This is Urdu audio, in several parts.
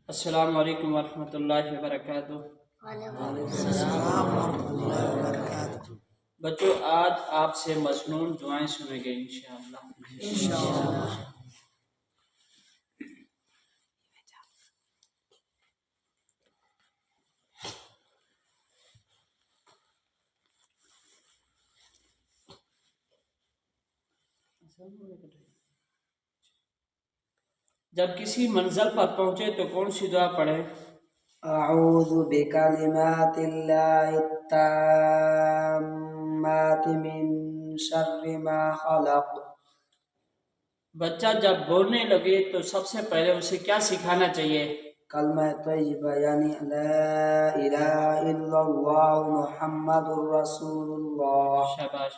السلام علیکم ورحمۃ اللہ وبرکاتہ۔ بچوں، آج آپ سے مصنون دعائیں سنیں گے انشاءاللہ۔ جب کسی منزل پر پہنچے تو کون سی دعا پڑھیں؟ اعوذ بکلمات اللہ التامات من شر ما خلق۔ بچہ جب بولنے لگے تو سب سے پہلے اسے کیا سکھانا چاہیے؟ کلمہ طیبہ یعنی لا الہ الا اللہ محمد رسول اللہ۔ شاباش۔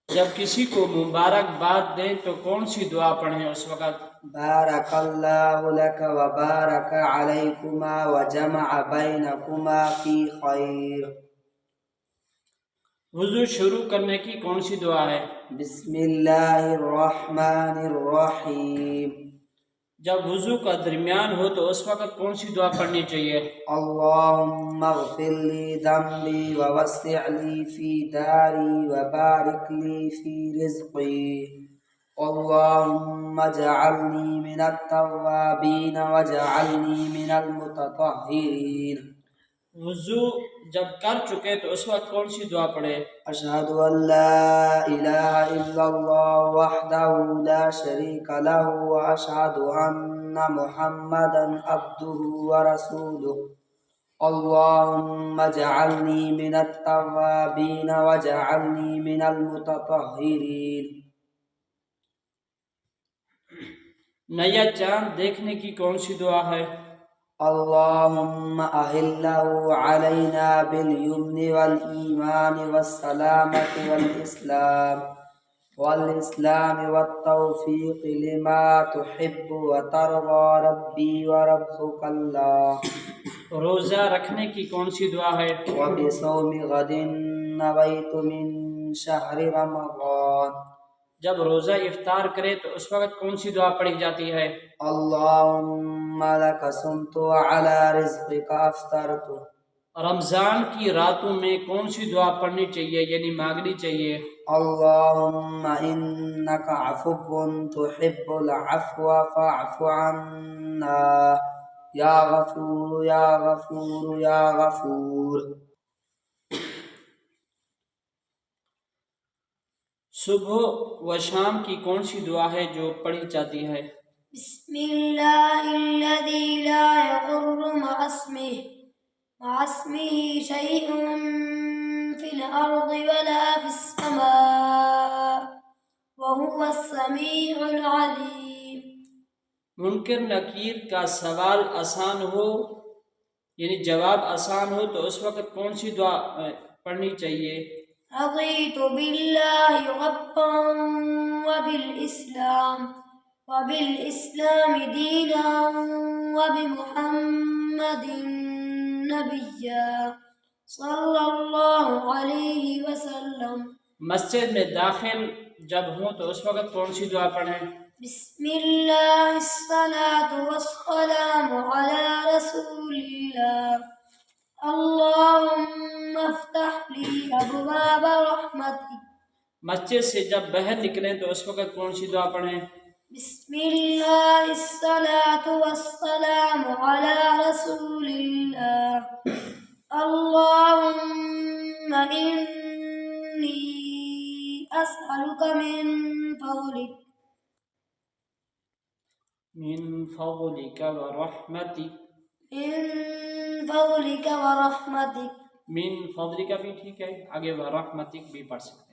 جب کسی کو مبارکباد دیں تو کون سی دعا پڑھیں اس وقت؟ بارک اللہ لک وبارک علیکما وجمع بینکما فی خیر۔ وضو شروع کرنے کی کون سی دعا ہے؟ بسم اللہ الرحمن الرحیم۔ جب وضو کا درمیان ہو تو اس وقت کون سی دعا پڑھنی چاہیے؟ اللہم اغفر لی ذنبی ووسع لی فی داری وبارک لی فی رزقی، اللہم اجعلنی من التوابین واجعلنی من المتطہرین۔ وضو جب کر چکے تو اس وقت کون سی دعا پڑھے؟ اشہد ان لا الہ الا اللہ وحدہ لا شریک لہ واشہد ان محمدا عبدہ ورسولہ، اللہم اجعلنی من التوابین واجعلنی من المتطہرین۔ نیا چاند دیکھنے کی کون سی دعا ہے؟ اللہم اہلہ علینا بالیمن والایمان والسلامۃ والاسلام والتوفیق لما تحب وترضى ربی وربک اللہ۔ روزہ رکھنے کی کون سی دعا ہے؟ وبصوم غد نویت من شہر رمضان۔ جب روزہ افطار کرے تو اس وقت کون سی دعا پڑھی جاتی ہے؟ اللہم لک صمت وعلی رزقک افطرت۔ رمضان کی راتوں میں کون سی دعا پڑھنی چاہیے یعنی مانگنی چاہیے؟ اللہم انک عفو تحب العفو فاعف عنا یا غفور یا غفور یا غفور۔ صبح و شام کی کون سی دعا ہے جو پڑھی جاتی ہے؟ بسم اللہ الذی لا یضر مع اسمہ شیء فی الارض ولا فی السماء وہو السمیع العلیم۔ منکر نکیر کا سوال آسان ہو یعنی جواب آسان ہو تو اس وقت کون سی دعا پڑھنی چاہیے؟ رضیت باللہ ربا وبالاسلام دینا وبمحمد نبیا صلی اللہ علیہ وسلم۔ مسجد میں داخل جب ہوں تو اس وقت کون سی دعا پڑھیں؟ بسم اللہ الصلاة والسلام علی رسول اللہ، اللہم افتح لی ابواب رحمتک۔ مسجد سے جب باہر نکلیں تو اس وقت کون سی دعا پڑھیں؟ بسم اللہ الصلاة والسلام علی رسول اللہ، اللہم انی اسألک من فضلک ورحمتک۔ من فضلک بھی ٹھیک ہے، آگے ورحمتک بھی پڑھ سکتے ہیں۔